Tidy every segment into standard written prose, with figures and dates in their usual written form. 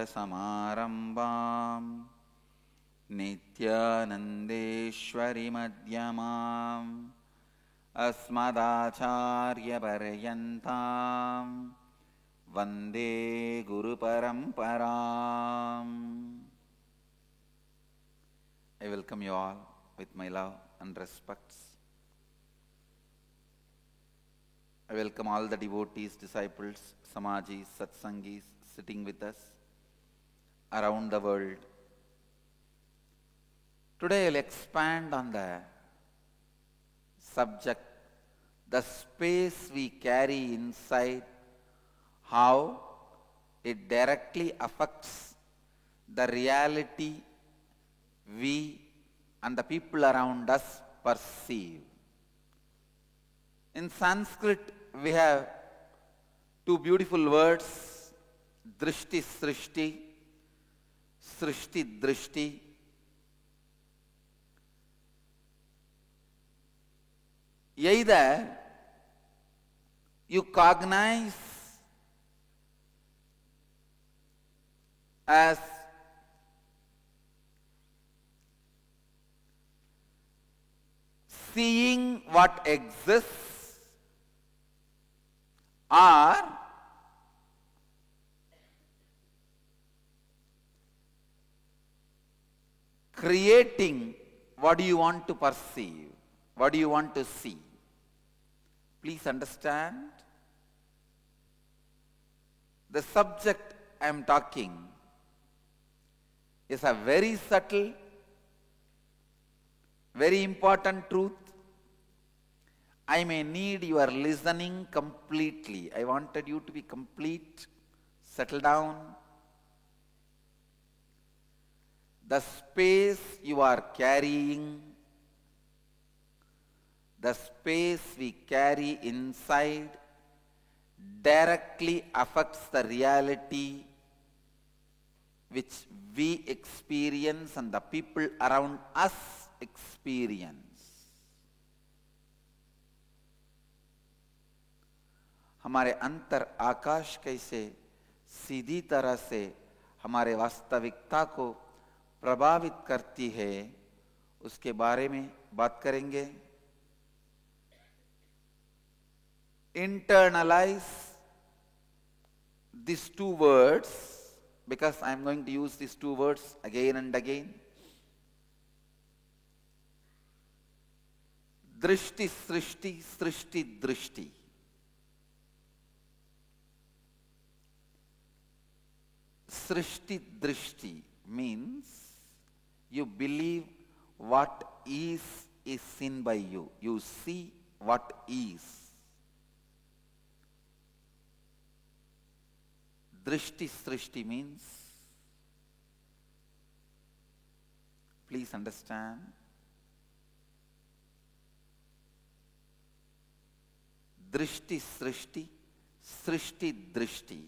Samarambam Nityanandeshwari Madhyamam Asmadacharya Paryantam Vande Guru Paramparam. I welcome you all with my love and respects. I welcome all the devotees, disciples, samajis, satsangis sitting with us around the world. Today I will expand on the subject, the space we carry inside, how it directly affects the reality we and the people around us perceive. In Sanskrit, we have two beautiful words, drishti srishti, srishti drishti. Either you cognize as seeing what exists, or creating what do you want to perceive, what do you want to see. Please understand, the subject I am talking is a very subtle, very important truth. I may need your listening completely. I wanted you to be complete, settle down. The space you are carrying, the space we carry inside, directly affects the reality which we experience and the people around us experience. हमारे अंतर आकाश कैसे सीधी तरह से हमारे वास्तविकता को प्रभावित करती है, उसके बारे में बात करेंगे. Internalize these two words, because I am going to use these two words again and again. Drishti srishti, srishti drishti. Srishti drishti means you believe what is seen by you. You see what is. Drishti srishti means, please understand, drishti srishti, srishti drishti.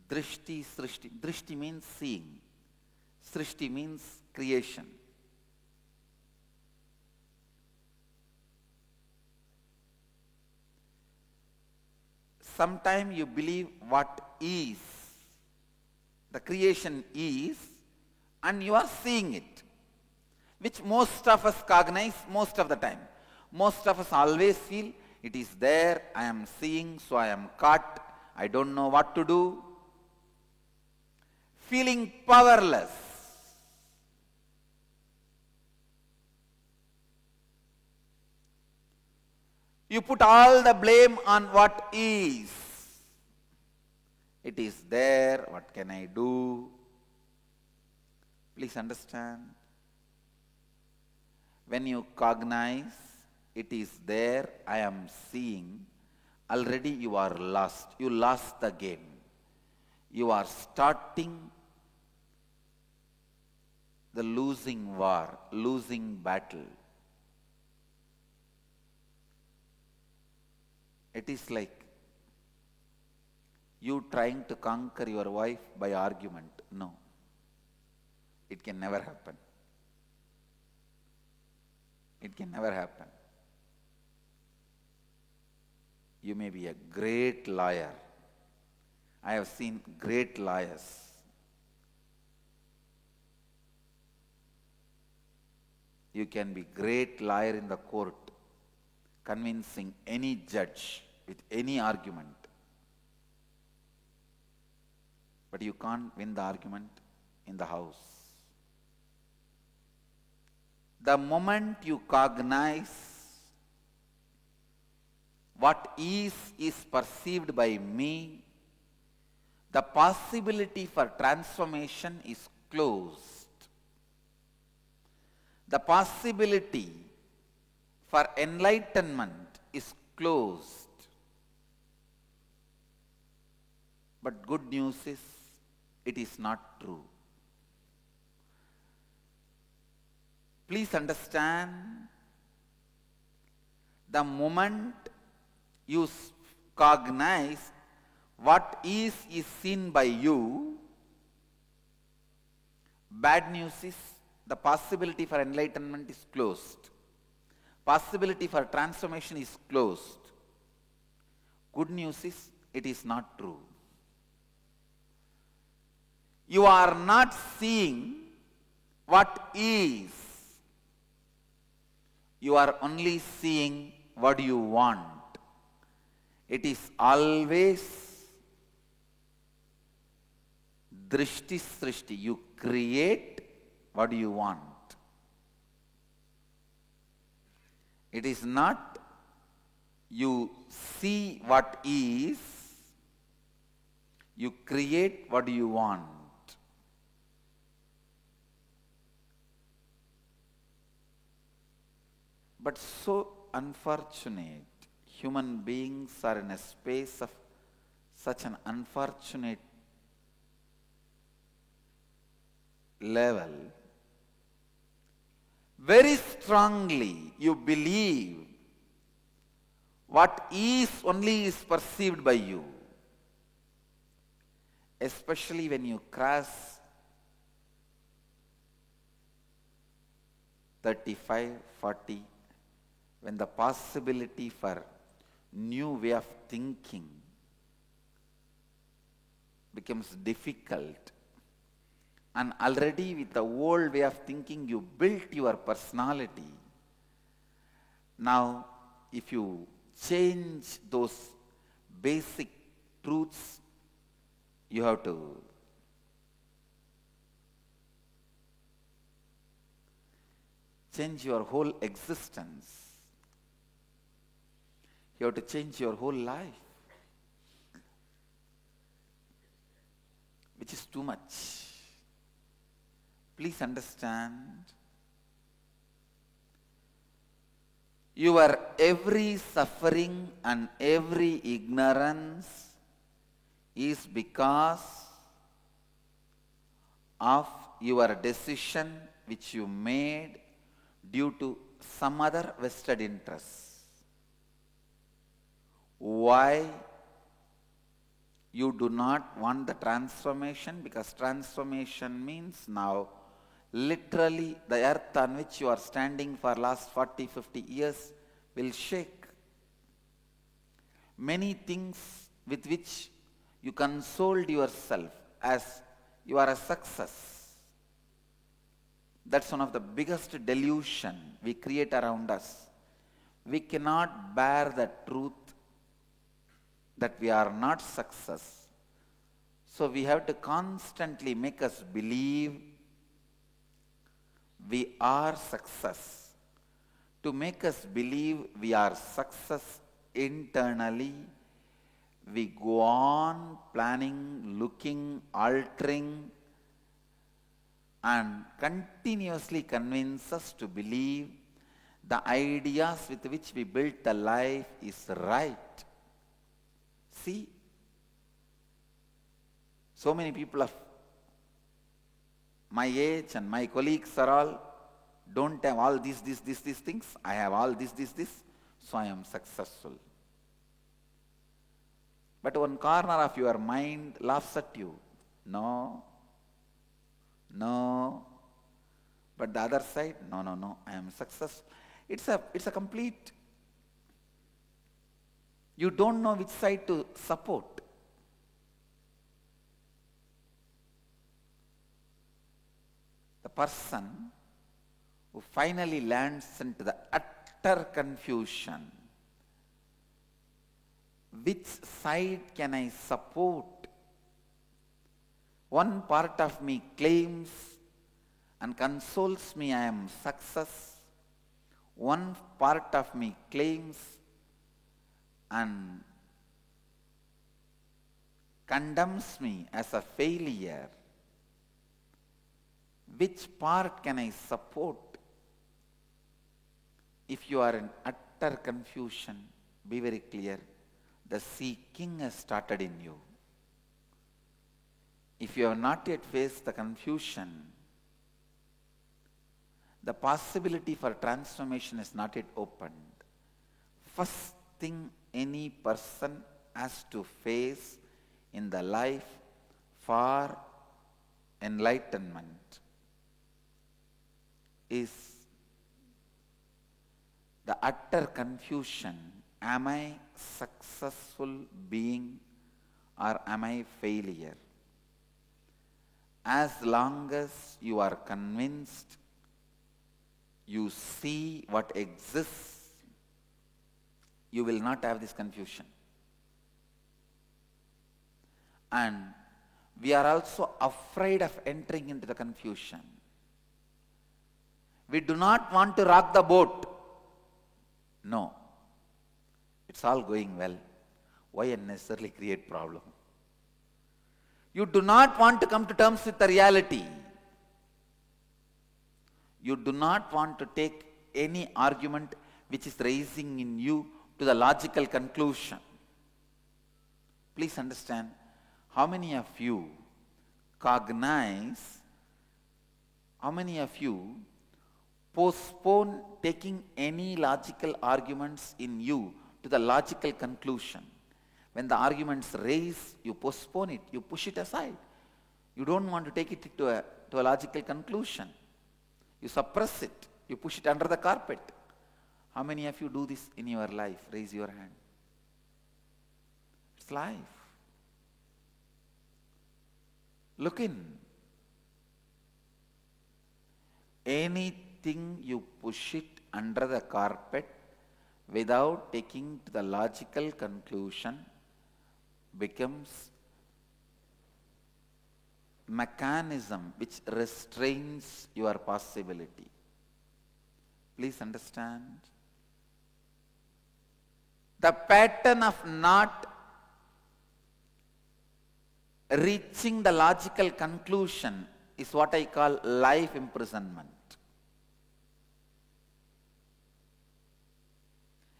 Drishti srishti. Drishti means seeing. Srishti means creation. Sometimes you believe what is, the creation is, and you are seeing it, which most of us cognize most of the time. Most of us always feel it is there, I am seeing, so I am caught, I don't know what to do. Feeling powerless. You put all the blame on what is. It is there, what can I do? Please understand. When you cognize, it is there, I am seeing, already you are lost. You lost the game. You are starting the losing war, losing battle. It is like you trying to conquer your wife by argument. No. It can never happen. It can never happen. You may be a great lawyer, I have seen great lawyers. You can be great lawyer in the court, convincing any judge with any argument. But you can't win the argument in the house. The moment you cognize what is perceived by me, the possibility for transformation is closed. The possibility for enlightenment is closed. But good news is, it is not true. Please understand, the moment you cognize what is seen by you, bad news is the possibility for enlightenment is closed. Possibility for transformation is closed. Good news is, it is not true. You are not seeing what is. You are only seeing what you want. It is always drishti srishti. You create what you want. It is not you see what is, you create what you want. But so unfortunate, human beings are in a space of such an unfortunate level. Very strongly you believe what is only is perceived by you. Especially when you cross 35, 40, when the possibility for new way of thinking becomes difficult, and already with the old way of thinking you built your personality. Now, if you change those basic truths, you have to change your whole existence. You have to change your whole life, which is too much. Please understand, your every suffering and every ignorance is because of your decision which you made due to some other vested interest. Why you do not want the transformation? Because transformation means now literally the earth on which you are standing for last 40, 50 years will shake. Many things with which you consoled yourself as you are a success. That's one of the biggest delusion we create around us. We cannot bear the truth that we are not success. So we have to constantly make us believe we are success. To make us believe we are success internally, we go on planning, looking, altering, and continuously convince us to believe the ideas with which we built the life is right. See, so many people of my age and my colleagues are all don't have all these things. I have all this, so I am successful. But one corner of your mind laughs at you. No. But the other side, no, I am successful. It's a complete. You don't know which side to support. person who finally lands into the utter confusion. Which side can I support? One part of me claims and consoles me I am success. One part of me claims and condemns me as a failure. Which part can I support? If you are in utter confusion, be very clear. The seeking has started in you. If you have not yet faced the confusion, the possibility for transformation is not yet opened. First thing any person has to face in the life for enlightenment is the utter confusion. Am I successful being or am I failure? As long as you are convinced, you see what exists, you will not have this confusion. And we are also afraid of entering into the confusion. We do not want to rock the boat. No. It's all going well. Why unnecessarily create problem? You do not want to come to terms with the reality. You do not want to take any argument which is raising in you to the logical conclusion. Please understand, how many of you cognize, how many of you postpone taking any logical arguments in you to the logical conclusion? When the arguments raise, you postpone it, you push it aside. You don't want to take it to a logical conclusion. You suppress it, you push it under the carpet. How many of you do this in your life? Raise your hand. It's life. Look in. Anything you push it under the carpet without taking to the logical conclusion becomes mechanism which restrains your possibility. Please understand. The pattern of not reaching the logical conclusion is what I call life imprisonment.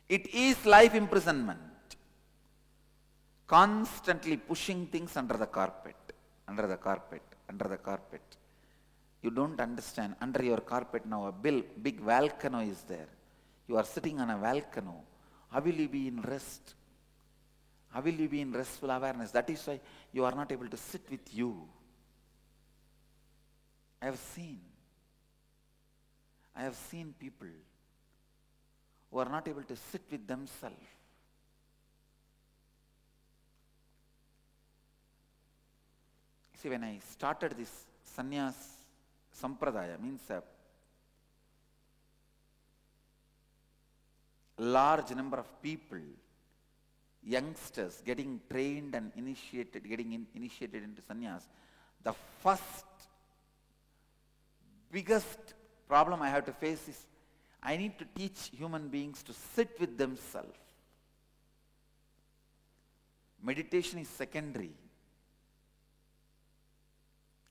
It is life imprisonment. Constantly pushing things under the carpet, under the carpet, under the carpet. You don't understand. Under your carpet now a big volcano is there. You are sitting on a volcano. How will you be in rest? How will you be in restful awareness? That is why you are not able to sit with you. I have seen people who are not able to sit with themselves. See, when I started this sannyas sampradaya, means a large number of people, youngsters getting trained and initiated into sannyas, the first biggest problem I have to face is I need to teach human beings to sit with themselves. Meditation is secondary.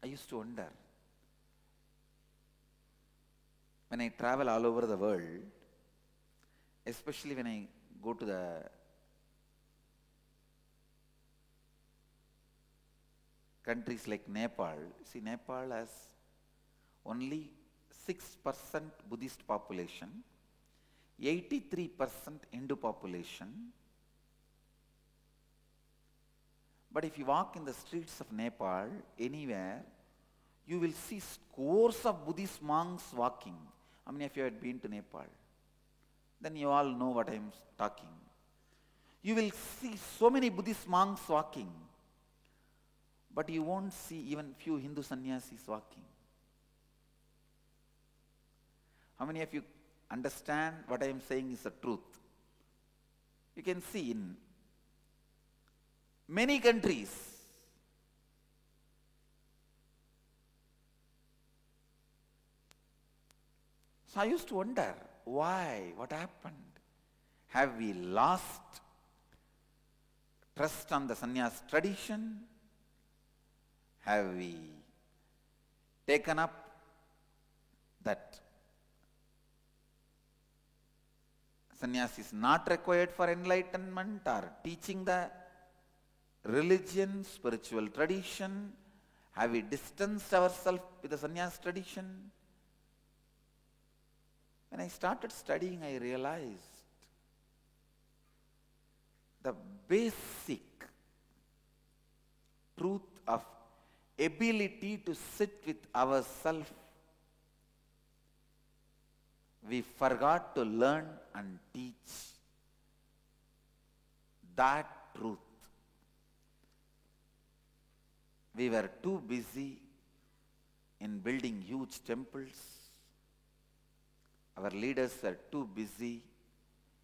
I used to wonder, when I travel all over the world, especially when I go to the countries like Nepal. See, Nepal has only 6% Buddhist population, 83% Hindu population. But if you walk in the streets of Nepal, anywhere, you will see scores of Buddhist monks walking. How many of you had been to Nepal? Then you all know what I am talking. You will see so many Buddhist monks walking, but you won't see even few Hindu sannyasis walking. How many of you understand what I am saying is the truth? You can see in many countries, so I used to wonder, why? What happened? Have we lost trust on the sannyas tradition? Have we taken up that sannyas is not required for enlightenment or teaching the religion, spiritual tradition? Have we distanced ourselves with the sannyas tradition? When I started studying, I realized the basic truth of ability to sit with ourselves, we forgot to learn and teach that truth. We were too busy in building huge temples. Our leaders were too busy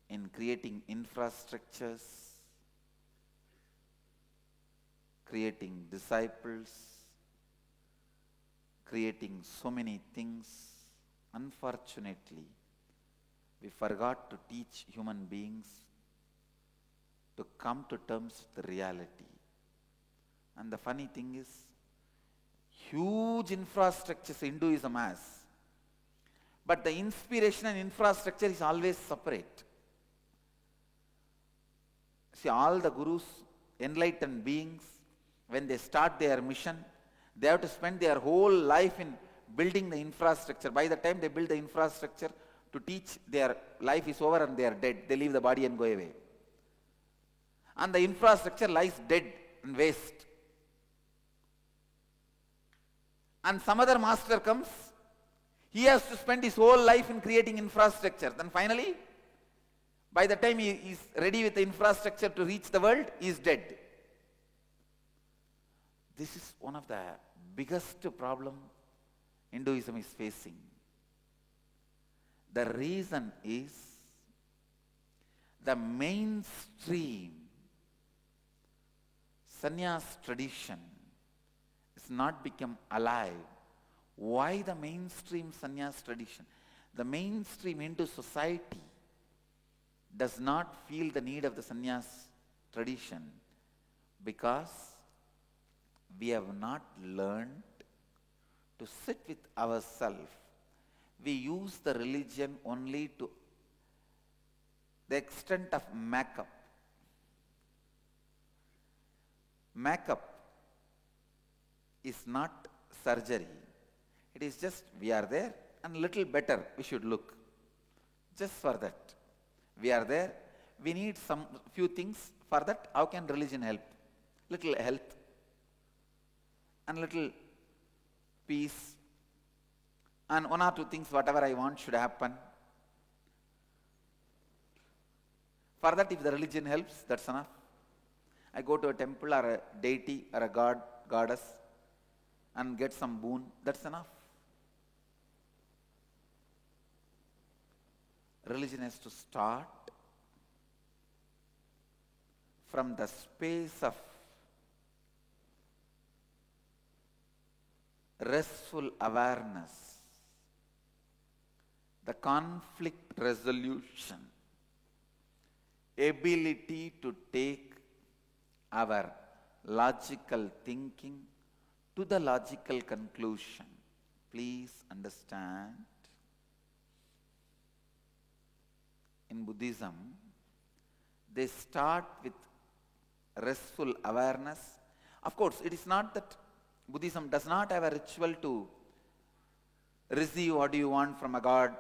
in creating infrastructures, creating disciples, creating so many things. Unfortunately, we forgot to teach human beings to come to terms with the reality. And the funny thing is, huge infrastructures Hinduism has, but the inspiration and infrastructure is always separate. See, all the gurus, enlightened beings, when they start their mission, they have to spend their whole life in building the infrastructure. By the time they build the infrastructure to teach, their life is over and they are dead. They leave the body and go away. And the infrastructure lies dead and waste. And some other master comes, he has to spend his whole life in creating infrastructure. Then finally, by the time he is ready with the infrastructure to reach the world, he is dead. This is one of the biggest problem Hinduism is facing. The reason is the mainstream sannyas tradition is not become alive. Why the mainstream sannyas tradition? The mainstream Hindu society does not feel the need of the sannyas tradition because we have not learned to sit with ourselves. We use the religion only to the extent of makeup. Makeup is not surgery. It is just we are there and little better we should look. Just for that. We are there. We need some few things. For that, how can religion help? Little health and little peace, and one or two things, whatever I want should happen. For that, if the religion helps, that's enough. I go to a temple or a deity or a god, goddess, and get some boon, that's enough. Religion has to start from the space of restful awareness, the conflict resolution, ability to take our logical thinking to the logical conclusion. Please understand, in Buddhism, they start with restful awareness. Of course, it is not that Buddhism does not have a ritual to receive what do you want from a god,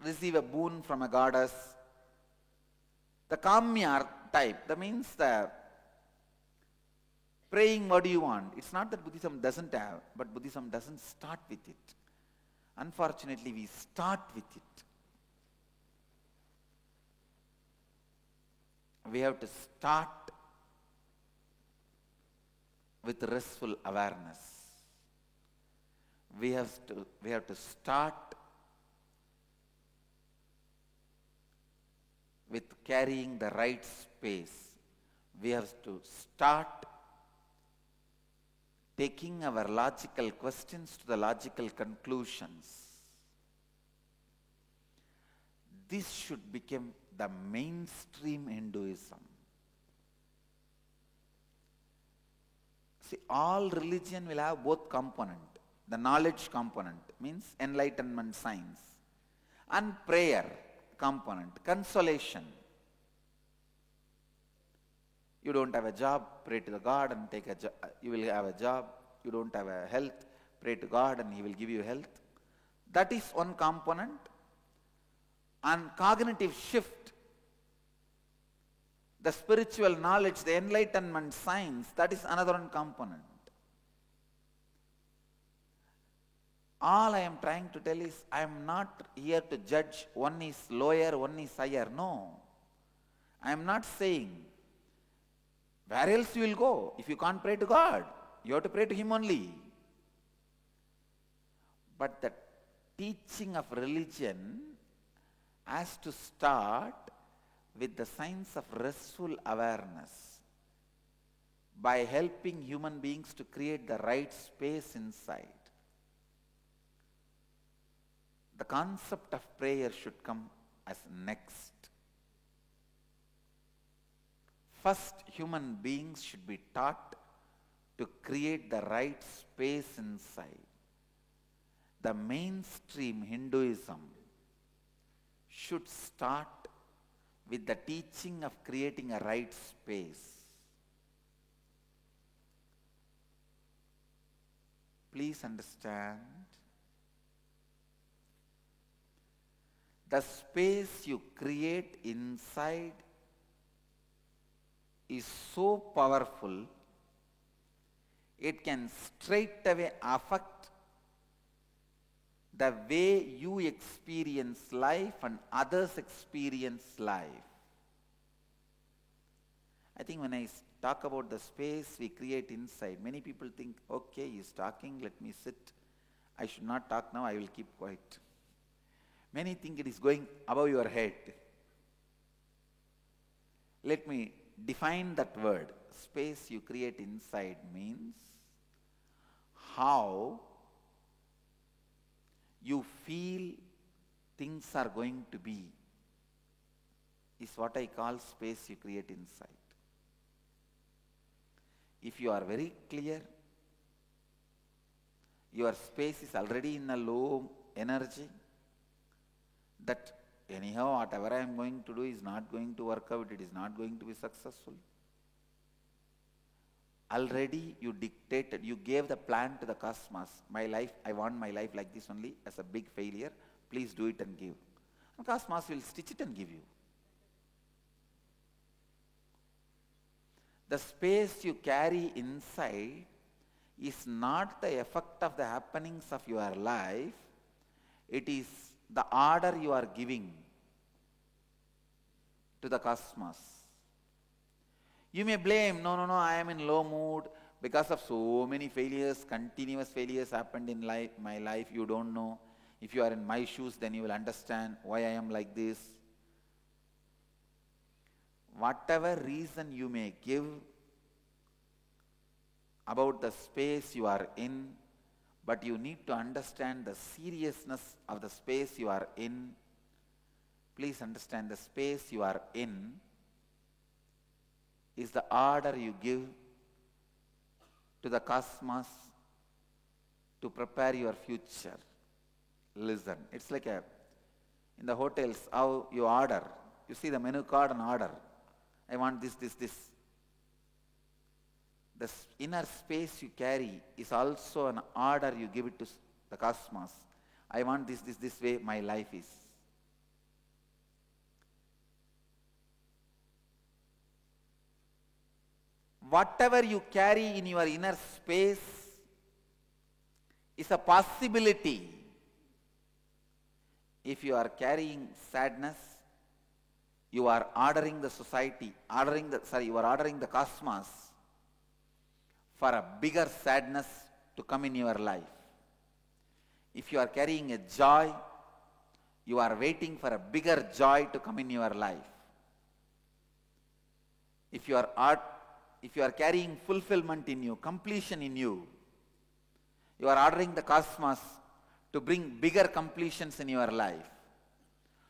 receive a boon from a goddess. The Kamya type, that means the praying what do you want. It's not that Buddhism doesn't have, but Buddhism doesn't start with it. Unfortunately, we start with it. We have to start with restful awareness. We have to start with carrying the right space. We have to start taking our logical questions to the logical conclusions. This should become the mainstream Hinduism. See, all religion will have both component. The knowledge component means enlightenment science, and prayer component, consolation. You don't have a job, pray to the God and take a job. You will have a job. You don't have a health, pray to God and He will give you health. That is one component. And cognitive shift, the spiritual knowledge, the enlightenment science, that is another one component. All I am trying to tell is, I am not here to judge one is lower, one is higher. No. I am not saying, where else you will go if you can't pray to God? You have to pray to Him only. But the teaching of religion has to start with the science of restful awareness by helping human beings to create the right space inside. The concept of prayer should come as next. First, human beings should be taught to create the right space inside. The mainstream Hinduism should start with the teaching of creating a right space. Please understand, the space you create inside is so powerful, it can straight away affect the way you experience life and others experience life. I think when I talk about the space we create inside, many people think, okay, he's talking, let me sit. I should not talk now, I will keep quiet. Many think it is going above your head. Let me define that word. Space you create inside means how you feel things are going to be is what I call space you create inside. If you are very clear, your space is already in a low energy, that anyhow whatever I am going to do is not going to work out, it is not going to be successful. Already you dictated, you gave the plan to the cosmos. My life, I want my life like this only, as a big failure. Please do it and give. And cosmos will stitch it and give you. The space you carry inside is not the effect of the happenings of your life. It is the order you are giving to the cosmos. You may blame, no, I am in low mood because of so many failures, continuous failures happened in my life. You don't know. If you are in my shoes, then you will understand why I am like this. Whatever reason you may give about the space you are in, but you need to understand the seriousness of the space you are in. Please understand, the space you are in is the order you give to the cosmos to prepare your future. Listen, it's like in the hotels, how you order. You see the menu card and order. I want this. The inner space you carry is also an order you give it to the cosmos. I want this way my life is. Whatever you carry in your inner space is a possibility. If you are carrying sadness, you are ordering the society, you are ordering the cosmos for a bigger sadness to come in your life. If you are carrying a joy, you are waiting for a bigger joy to come in your life. If you are if you are carrying fulfillment in you, completion in you, you are ordering the cosmos to bring bigger completions in your life.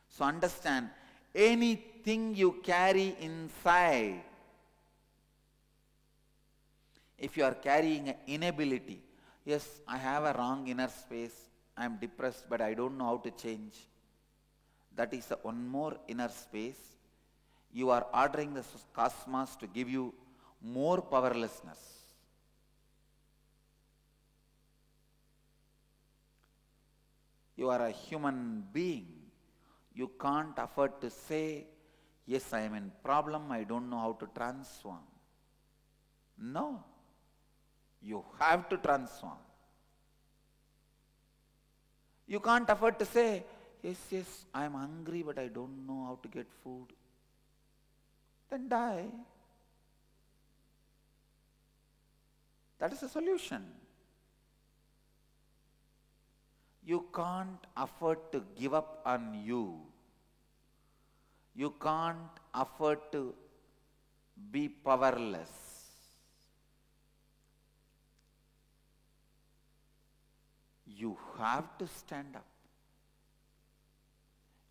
So understand, anything you carry inside, if you are carrying an inability, yes, I have a wrong inner space, I am depressed but I don't know how to change. That is one more inner space. You are ordering the cosmos to give you more powerlessness. You are a human being. You can't afford to say, yes, I am in problem, I don't know how to transform. No. You have to transform. You can't afford to say, yes, I am hungry but I don't know how to get food. Then die. That is the solution. You can't afford to give up on you. You can't afford to be powerless. You have to stand up.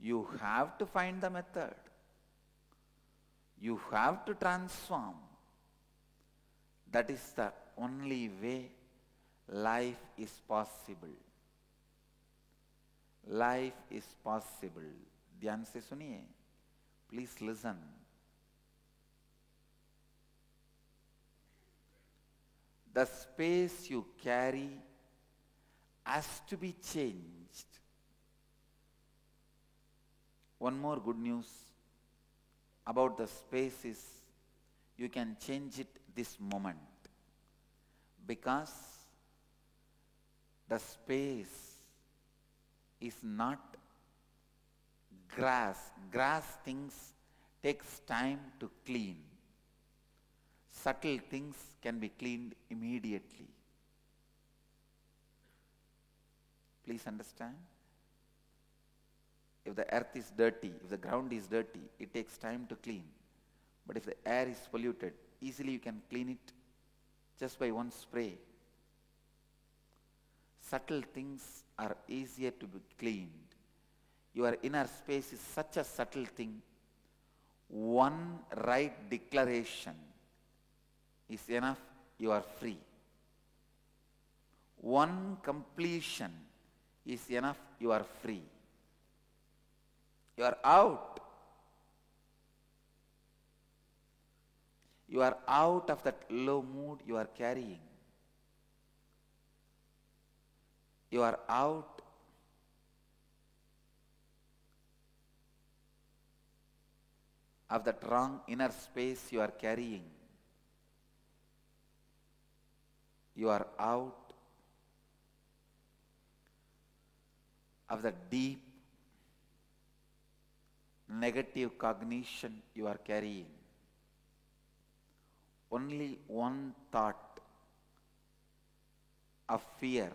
You have to find the method. You have to transform. That is the only way life is possible. Life is possible. ध्यान से सुनिए. Please listen. The space you carry has to be changed. One more good news about the space is you can change it this moment, because the space is not grass. Grass things takes time to clean. Subtle things can be cleaned immediately. Please understand. If the earth is dirty, if the ground is dirty, it takes time to clean. But if the air is polluted, easily you can clean it just by one spray. Subtle things are easier to be cleaned. Your inner space is such a subtle thing. One right declaration is enough, you are free. One completion is enough, you are free. You are out. You are out of that low mood you are carrying. You are out of that wrong inner space you are carrying. You are out of the deep negative cognition you are carrying. Only one thought of fear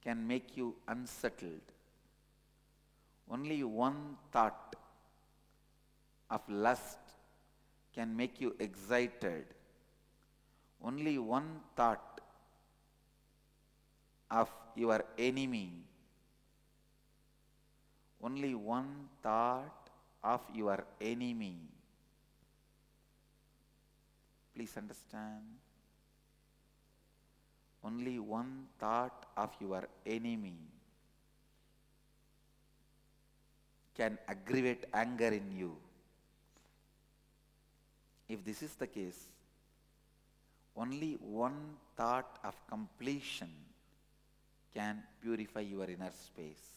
can make you unsettled. Only one thought of lust can make you excited. Only one thought of your enemy. Only one thought of your enemy. Please understand. Only one thought of your enemy can aggravate anger in you. If this is the case, only one thought of completion can purify your inner space.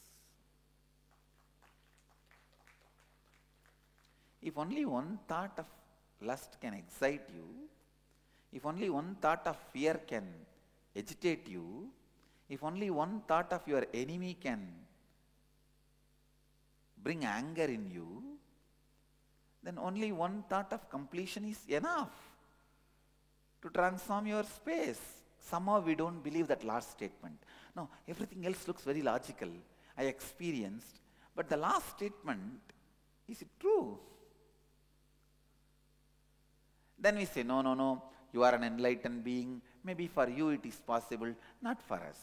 If only one thought of lust can excite you, if only one thought of fear can agitate you, if only one thought of your enemy can bring anger in you, then only one thought of completion is enough to transform your space. Somehow we don't believe that last statement. No, everything else looks very logical. I experienced, but the last statement, is it true? Then we say, no, no, no, you are an enlightened being. Maybe for you it is possible, not for us.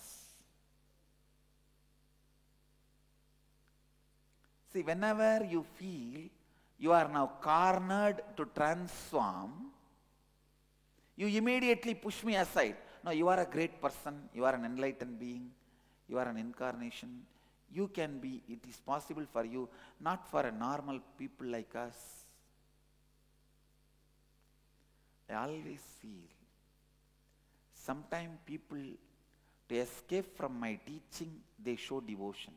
See, whenever you feel you are now cornered to transform, you immediately push me aside. No, you are a great person, you are an enlightened being, you are an incarnation. You can be, it is possible for you, not for a normal people like us. I always feel, sometimes people, to escape from my teaching, they show devotion.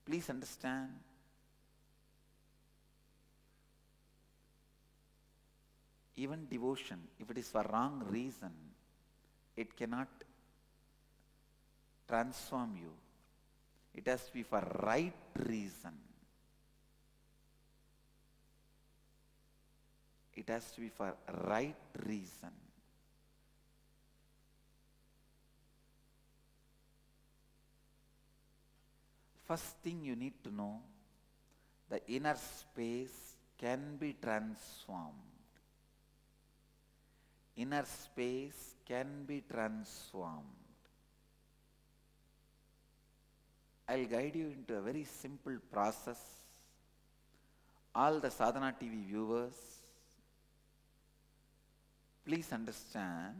Please understand, even devotion, if it is for wrong reason, it cannot transform you. It has to be for right reason. It has to be for right reason. First thing you need to know, the inner space can be transformed. Inner space can be transformed. I'll guide you into a very simple process. All the Sadhana TV viewers, please understand.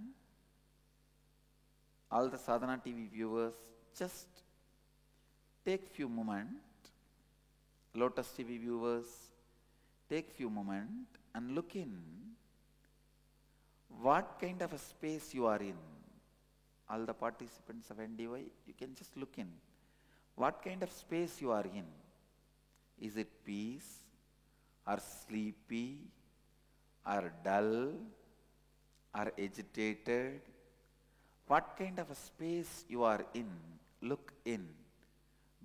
All the Sadhana TV viewers, just take few moments. Lotus TV viewers, take few moments and look in. What kind of a space you are in? All the participants of NDY, you can just look in. What kind of space you are in? Is it peace, or sleepy, or dull, or agitated? What kind of a space you are in? Look in.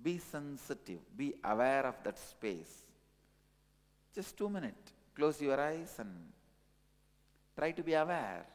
Be sensitive. Be aware of that space. Just 2 minutes. Close your eyes and try to be aware.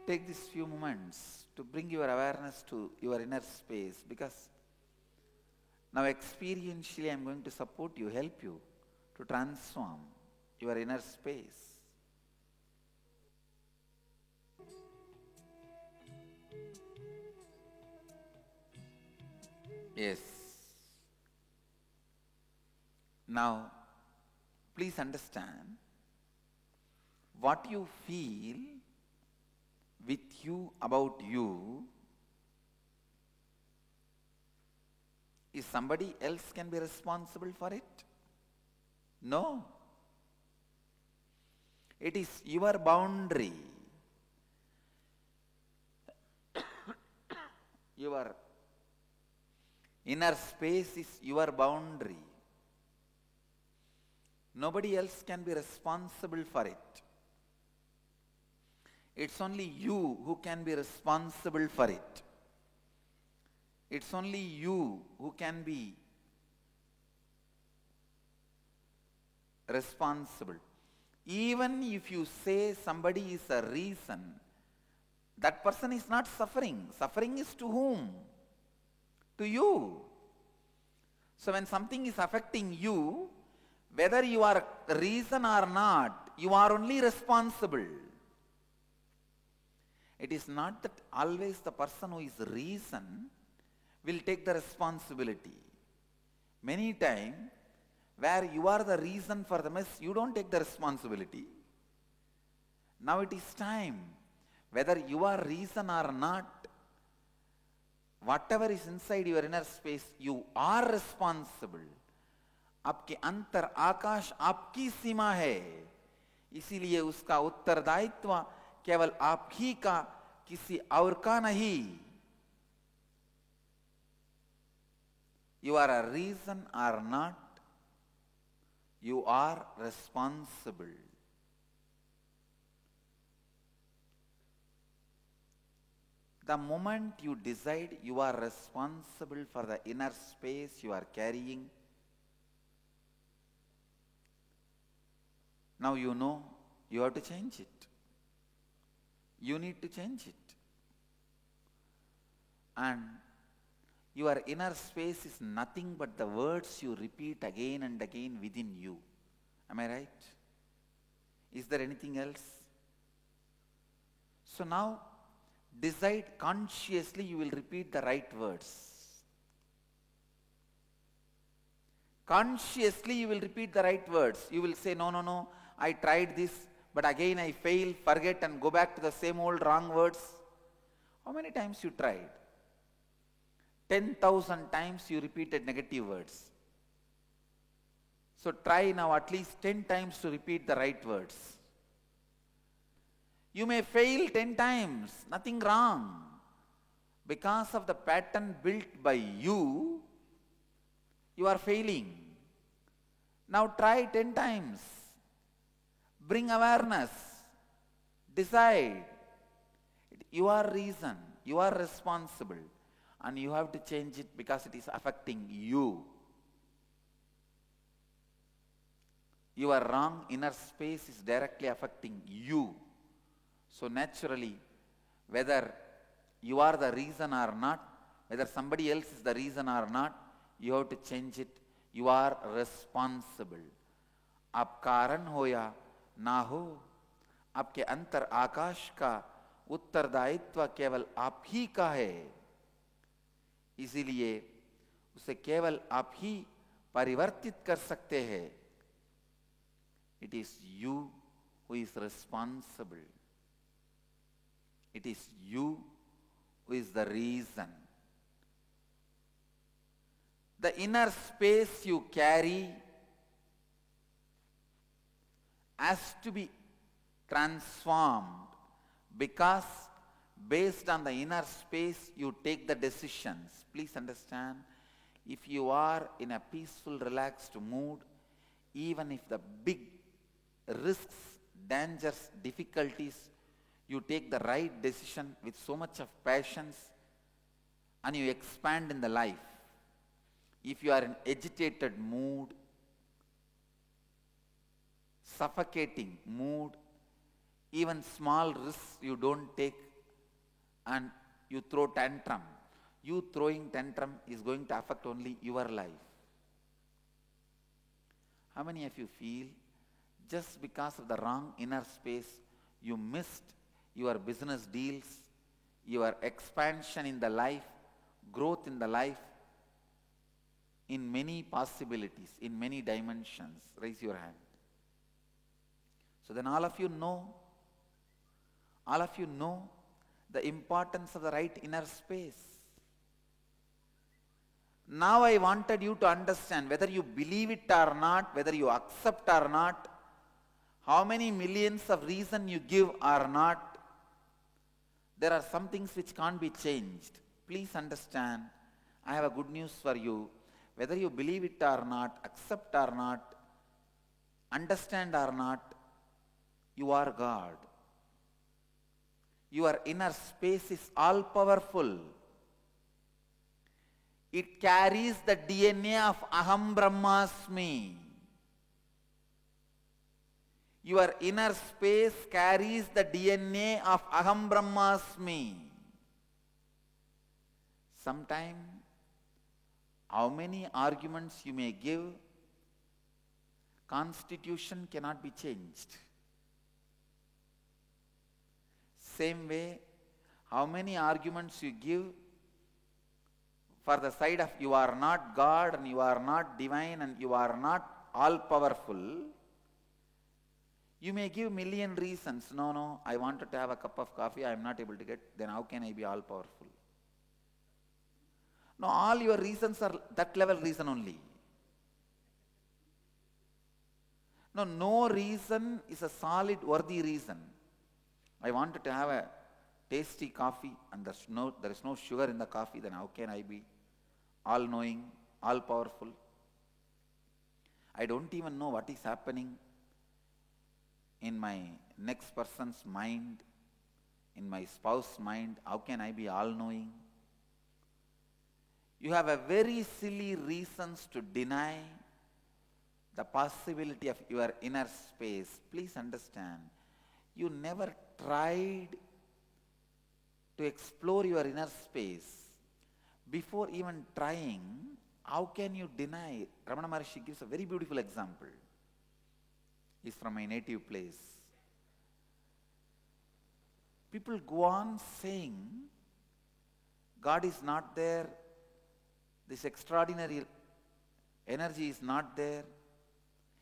Take these few moments to bring your awareness to your inner space, because now experientially I am going to support you, help you to transform your inner space. Yes. Now, please understand, what you feel with you about you is somebody else can be responsible for it? No. It is your boundary. Your inner space is your boundary. Nobody else can be responsible for it. It's only you who can be responsible for it. It's only you who can be responsible. Even if you say somebody is a reason, that person is not suffering. Suffering is to whom? To you. So when something is affecting you, whether you are the reason or not, you are only responsible. It is not that always the person who is reason will take the responsibility. Many times, where you are the reason for the mess, you don't take the responsibility. Now it is time, whether you are reason or not, whatever is inside your inner space, you are responsible. आपके अंतर आकाश आपकी सीमा है, इसीलिए उसका उत्तरदायित्व केवल आप ही का, किसी और का नहीं. You are a reason or not, you are responsible. The moment you decide, you are responsible for the inner space you are carrying. Now you know you have to change it. You need to change it. And your inner space is nothing but the words you repeat again and again within you. Am I right? Is there anything else? So now, decide consciously you will repeat the right words. Consciously you will repeat the right words. You will say, no, no, no, I tried this, but again I fail, forget and go back to the same old wrong words. How many times you tried? 10,000 times you repeated negative words. So try now at least 10 times to repeat the right words. You may fail 10 times, nothing wrong. Because of the pattern built by you, you are failing. Now try 10 times. Bring awareness. Decide. Your reason, you are responsible. And you have to change it because it is affecting you. Your wrong inner space is directly affecting you. So naturally, whether you are the reason or not, whether somebody else is the reason or not, you have to change it. You are responsible. आप कारण हो या ना हो, आपके अंतर आकाश का उत्तरदायित्व केवल आप ही का है. इसीलिए उसे केवल आप ही परिवर्तित कर सकते हैं. It is you who is responsible. It is you who is the reason. The inner space you carry has to be transformed because based on the inner space you take the decisions. Please understand, if you are in a peaceful, relaxed mood, even if the big risks, dangers, difficulties, you take the right decision with so much of passion and you expand in the life. If you are in agitated mood, suffocating mood, even small risks you don't take and you throw tantrum. You throwing tantrum is going to affect only your life. How many of you feel just because of the wrong inner space you missed your business deals, your expansion in the life, growth in the life, in many possibilities, in many dimensions? Raise your hand. So then all of you know the importance of the right inner space. Now I wanted you to understand, whether you believe it or not, whether you accept or not, how many millions of reasons you give or not, there are some things which can't be changed. Please understand, I have a good news for you. Whether you believe it or not, accept or not, understand or not, you are God. Your inner space is all powerful. It carries the DNA of Aham Brahmasmi. Your inner space carries the DNA of Aham Brahmasmi. Sometimes, how many arguments you may give, Constitution cannot be changed. Same way, how many arguments you give for the side of you are not God and you are not divine and you are not all powerful, you may give million reasons. No, I wanted to have a cup of coffee, I am not able to get, then how can I be all powerful? No, all your reasons are that level reason only. No reason is a solid, worthy reason. I wanted to have a tasty coffee and there is no sugar in the coffee, then how can I be all-knowing, all-powerful? I don't even know what is happening in my next person's mind, in my spouse's mind, how can I be all-knowing? You have a very silly reasons to deny the possibility of your inner space. Please understand, you never tried to explore your inner space. Before even trying, how can you deny? Ramana Maharshi gives a very beautiful example. He's from my native place. People go on saying, God is not there, this extraordinary energy is not there.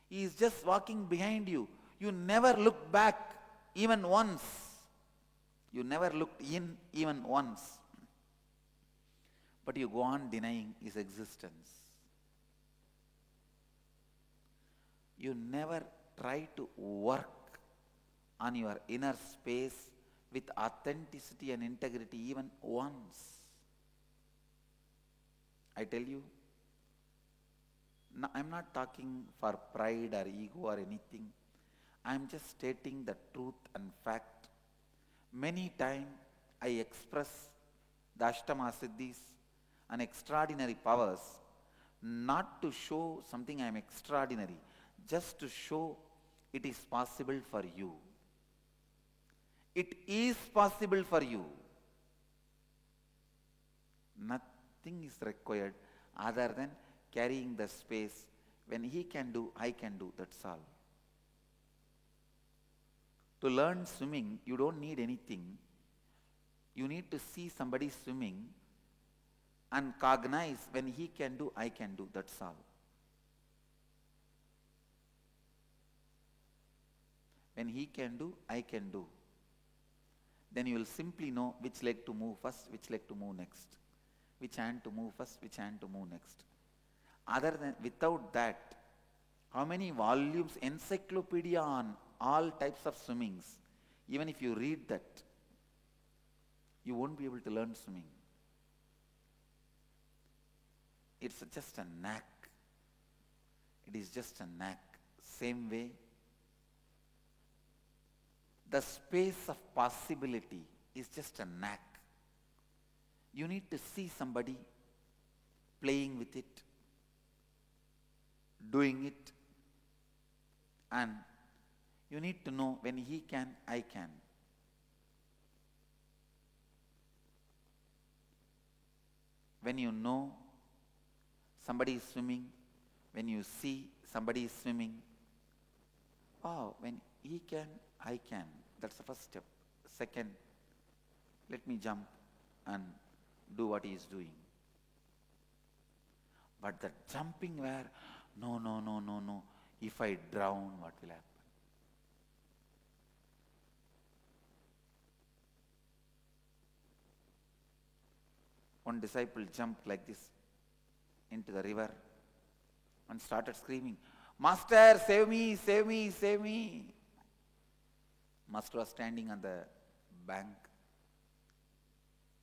He is just walking behind you. You never look back even once. You never looked in even once. But you go on denying his existence. You never try to work on your inner space with authenticity and integrity even once. I tell you, I'm not talking for pride or ego or anything. I'm just stating the truth and fact. Many times I express the Ashtama Siddhis and extraordinary powers not to show something I am extraordinary, just to show it is possible for you. It is possible for you. Nothing is required other than carrying the space. When he can do, I can do, that's all. To learn swimming, you don't need anything. You need to see somebody swimming and cognize when he can do, I can do, that's all. When he can do, I can do. Then you will simply know which leg to move first, which leg to move next. Which hand to move first, which hand to move next. Without that, how many volumes, encyclopedia on all types of swimmings, even if you read that, you won't be able to learn swimming. It's just a knack. It is just a knack. Same way, the space of possibility is just a knack. You need to see somebody playing with it, doing it, and you need to know when he can, I can. When you know somebody is swimming, when you see somebody is swimming, oh, when he can, I can. That's the first step. Second, let me jump and do what he is doing. But the jumping where, no, if I drown, what will happen? One disciple jumped like this into the river and started screaming, Master, save me, save me, save me. Master was standing on the bank.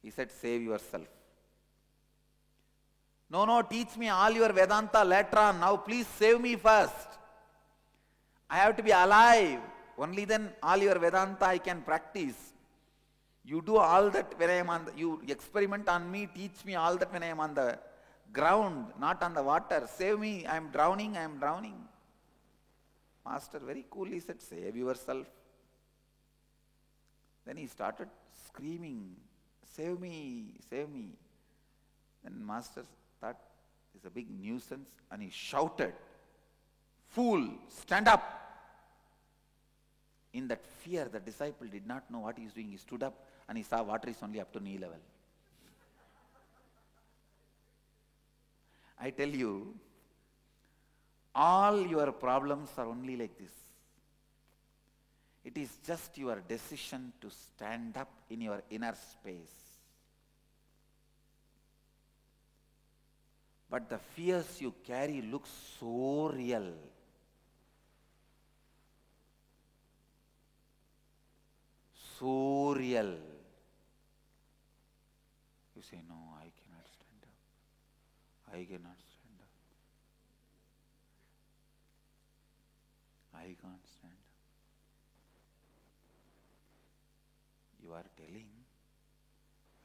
He said, save yourself. No, teach me all your Vedanta later on. Now please save me first. I have to be alive. Only then all your Vedanta I can practice. You do all that when I am on you experiment on me, teach me all that when I am on the ground, not on the water. Save me, I am drowning, I am drowning. Master very coolly said, save yourself. Then he started screaming, save me, save me. Then Master thought it's a big nuisance and he shouted, fool, stand up. In that fear, the disciple did not know what he is doing. He stood up and he saw water is only up to knee level. I tell you, all your problems are only like this. It is just your decision to stand up in your inner space. But the fears you carry look so real. So real. You say, no, I cannot stand up. I cannot stand up. I can't stand up. You are are telling,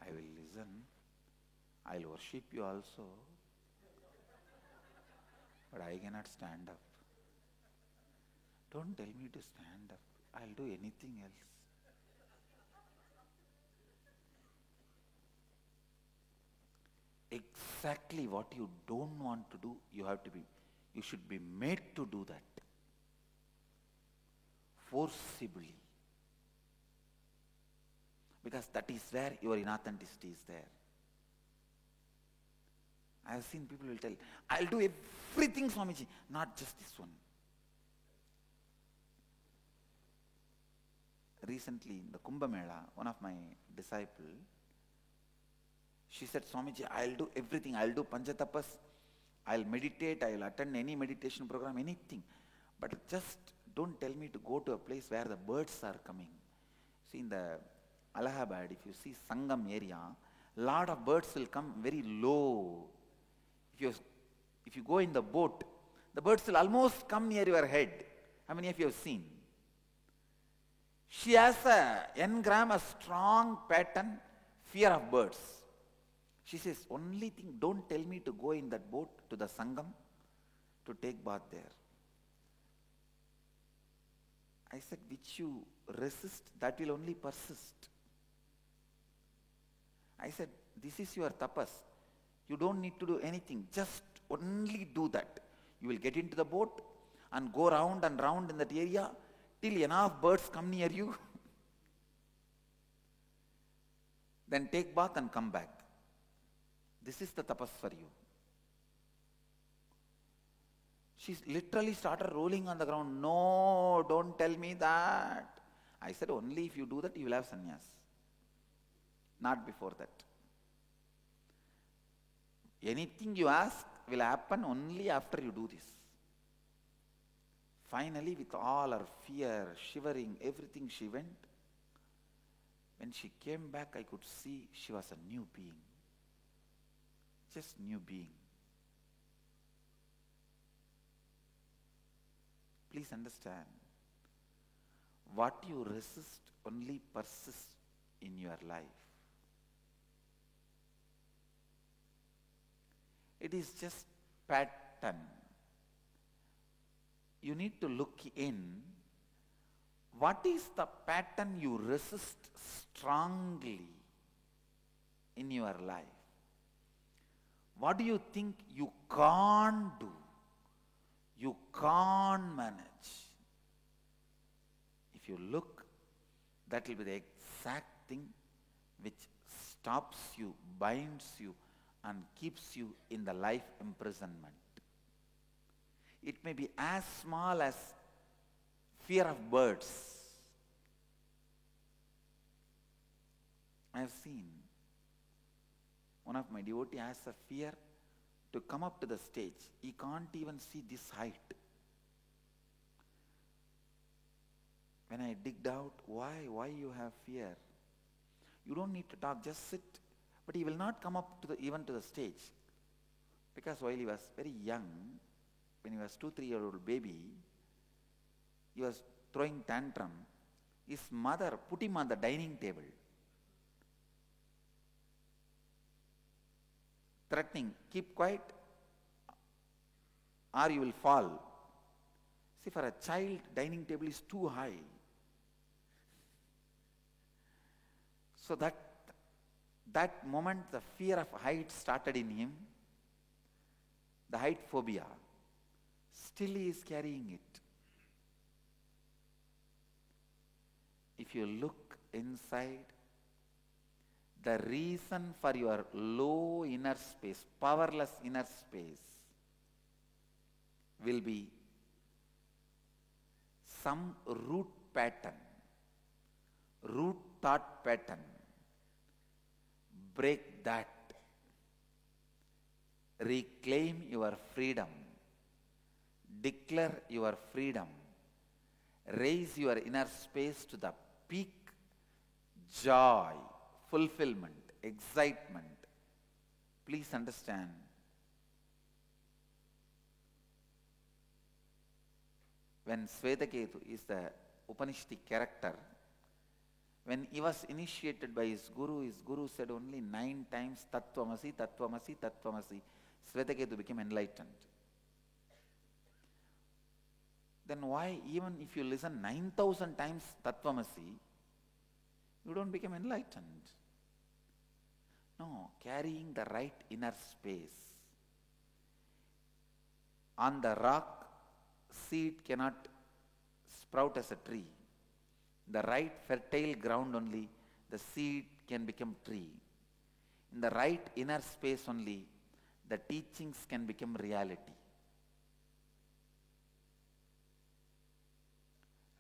I will listen, I'll worship you also, but I cannot stand up. Don't tell me to stand up. I'll do anything else. Exactly what you don't want to do, you should be made to do that. Forcibly. Because that is where your inauthenticity is there. I have seen people will tell, I'll do everything, Swamiji, not just this one. Recently in the Kumbh Mela, one of my disciples, she said, Swamiji, I'll do everything. I'll do Panchatapas, I'll meditate, I'll attend any meditation program, anything. But just don't tell me to go to a place where the birds are coming. See, in the Allahabad, if you see Sangam area, lot of birds will come very low. If you go in the boat, the birds will almost come near your head. How many of you have seen? She has a strong pattern, fear of birds. She says, only thing, don't tell me to go in that boat to the Sangam to take bath there. I said, which you resist, that will only persist. I said, this is your tapas. You don't need to do anything. Just only do that. You will get into the boat and go round and round in that area till enough birds come near you. Then take bath and come back. This is the tapas for you. She literally started rolling on the ground. No, don't tell me that. I said, only if you do that, you will have sannyas. Not before that. Anything you ask will happen only after you do this. Finally, with all her fear, shivering, everything, she went. When she came back, I could see she was a new being. Just new being. Please understand, what you resist only persists in your life. It is just pattern. You need to look in. What is the pattern you resist strongly in your life? What do you think you can't do? You can't manage. If you look, that will be the exact thing which stops you, binds you, and keeps you in the life imprisonment. It may be as small as fear of birds. I have seen one of my devotees has a fear to come up to the stage. He can't even see this height. When I digged out, why you have fear? You don't need to talk, just sit. But he will not come up to even to the stage. Because while he was very young, when he was 2-3-year-old baby, he was throwing tantrum. His mother put him on the dining table, threatening, keep quiet or you will fall. See, for a child, dining table is too high. So that moment, the fear of height started in him, the height phobia. Still he is carrying it. If you look inside, the reason for your low inner space, powerless inner space, will be some root pattern, root thought pattern. Break that. Reclaim your freedom. Declare your freedom. Raise your inner space to the peak joy, fulfillment, excitement. Please understand. When Swetaketu is the Upanishadic character, When he was initiated by his guru said only 9 times Tattvamasi, Tattvamasi, Tattvamasi. Svetaketu became enlightened. Then why, even if you listen 9,000 times Tattvamasi, you don't become enlightened? No, carrying the right inner space. On the rock, seed cannot sprout as a tree. The right fertile ground only, the seed can become tree. In the right inner space only, the teachings can become reality.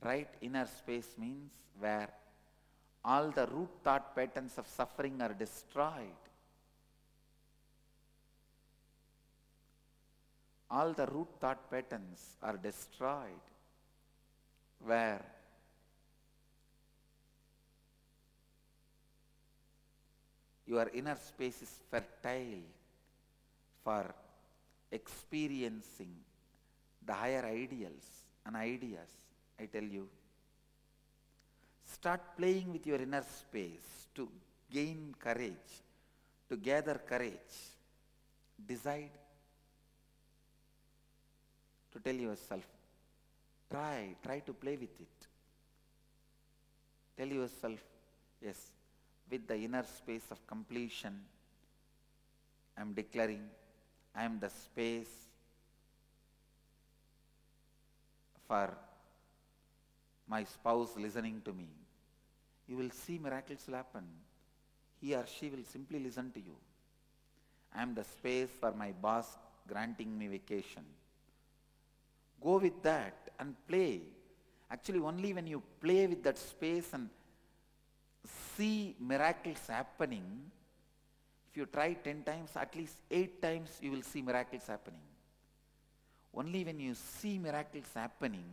Right inner space means where all the root thought patterns of suffering are destroyed. All the root thought patterns are destroyed. Where your inner space is fertile for experiencing the higher ideals and ideas. I tell you, start playing with your inner space to gain courage, to gather courage. Decide to tell yourself, try to play with it. Tell yourself, yes, with the inner space of completion, I am declaring I am the space for my spouse listening to me. You will see miracles will happen. He or she will simply listen to you. I am the space for my boss granting me vacation. Go with that and play. Actually, only when you play with that space and see miracles happening, if you try 10 times, at least 8 times you will see miracles happening. Only when you see miracles happening,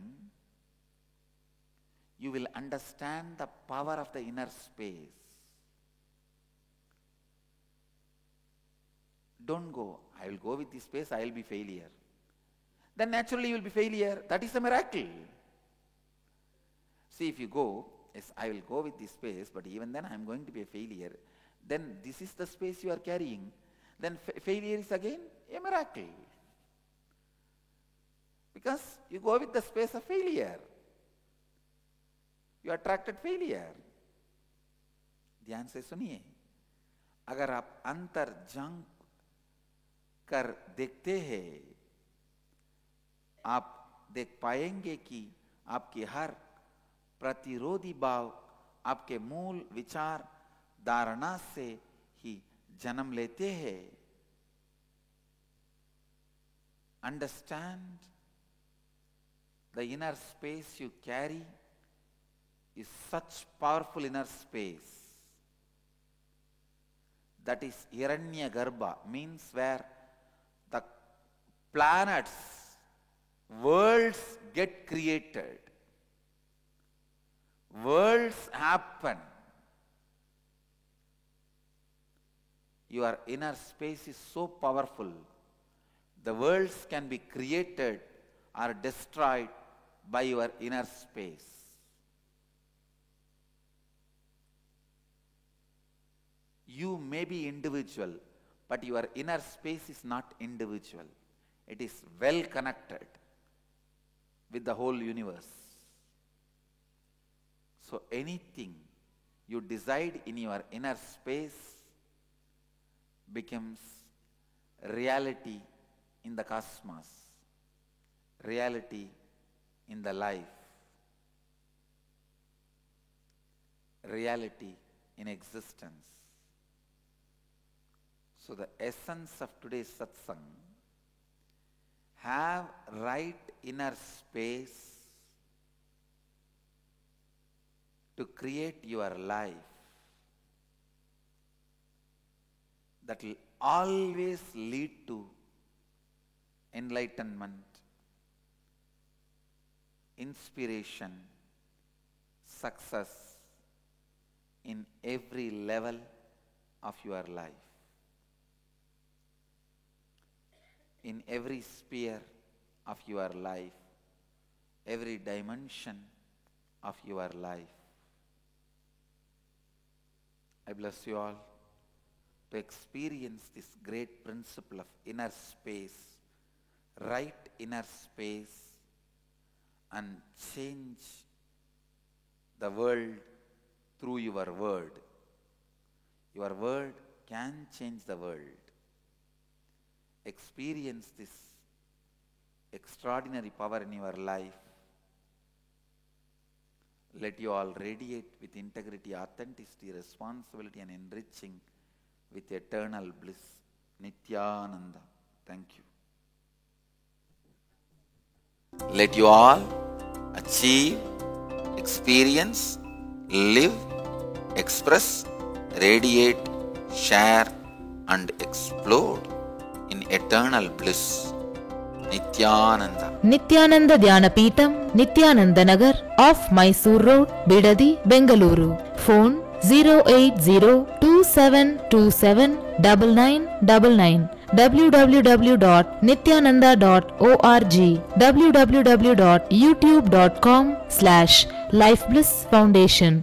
you will understand the power of the inner space. Don't go, I will go with this space, I will be failure. Then naturally you will be failure. That is a miracle. See, if you go, yes, I will go with this space, but even then I am going to be a failure. Then this is the space you are carrying. Then failure is again a miracle. Because you go with the space of failure. You attracted failure. ध्यान से सुनिए, अगर आप अंतर झांक कर देखते हैं, आप देख पाएंगे कि आपकी हर प्रतिरोधी भाव आपके मूल विचार धारणा से ही जन्म लेते हैं. Understand, the inner space you carry is such powerful inner space. That is Hiranyagarbha, means where the planets, worlds get created. Worlds happen. Your inner space is so powerful. The worlds can be created or destroyed by your inner space. You may be individual, but your inner space is not individual. It is well connected with the whole universe. So anything you decide in your inner space becomes reality in the cosmos, reality in the life, reality in existence. So the essence of today's satsang, have right inner space to create your life that will always lead to enlightenment, inspiration, success in every level of your life. In every sphere of your life, every dimension of your life. I bless you all to experience this great principle of inner space, right inner space, and change the world through your word. Your word can change the world. Experience this extraordinary power in your life. Let you all radiate with integrity, authenticity, responsibility, and enriching with eternal bliss. Nityananda. Thank you. Let you all achieve, experience, live, express, radiate, share, and explode in eternal bliss. Nityananda. Nityananda Dhyanapitham, Nityananda Nagar, off Mysore Road, Bidadi, Bengaluru. Phone 08027279999. www.nityananda.org. www.youtube.com/Life Bliss Foundation.